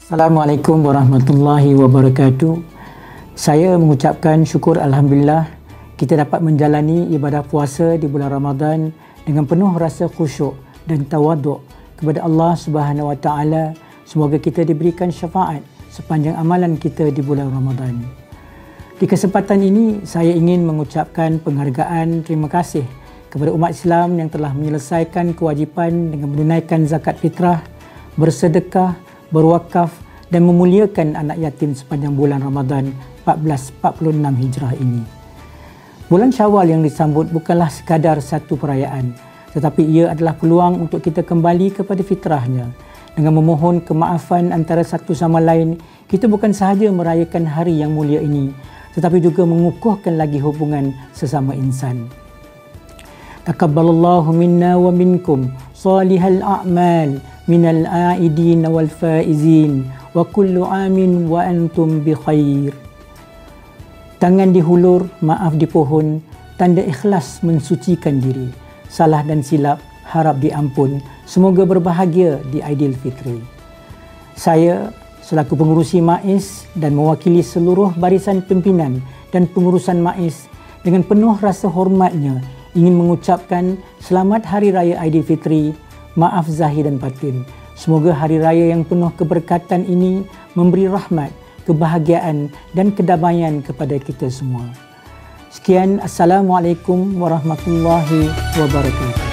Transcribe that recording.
Assalamualaikum warahmatullahi wabarakatuh. Saya mengucapkan syukur Alhamdulillah kita dapat menjalani ibadah puasa di bulan Ramadan dengan penuh rasa khusyuk dan tawaduk kepada Allah Subhanahu Wa Taala. Semoga kita diberikan syafaat sepanjang amalan kita di bulan Ramadan. Di kesempatan ini saya ingin mengucapkan penghargaan terima kasih kepada umat Islam yang telah menyelesaikan kewajipan dengan menunaikan zakat fitrah, bersedekah, berwakaf dan memuliakan anak yatim sepanjang bulan Ramadan 1446 Hijrah ini. Bulan Syawal yang disambut bukanlah sekadar satu perayaan, tetapi ia adalah peluang untuk kita kembali kepada fitrahnya. Dengan memohon kemaafan antara satu sama lain, kita bukan sahaja merayakan hari yang mulia ini, tetapi juga mengukuhkan lagi hubungan sesama insan. Taqabbalallahu minna wa minkum salihal a'mal minal a'idin wal faizin wa kullu amin wa antum bi khair. Tangan dihulur, maaf dipohon, tanda ikhlas mensucikan diri. Salah dan silap harap diampun. Semoga berbahagia di Aidilfitri. Saya selaku pengurusi MAIS dan mewakili seluruh barisan pimpinan dan pengurusan MAIS dengan penuh rasa hormatnya ingin mengucapkan selamat Hari Raya Aidilfitri, maaf zahir dan batin. Semoga hari raya yang penuh keberkatan ini memberi rahmat, kebahagiaan dan kedamaian kepada kita semua. Sekian, Assalamualaikum warahmatullahi wabarakatuh.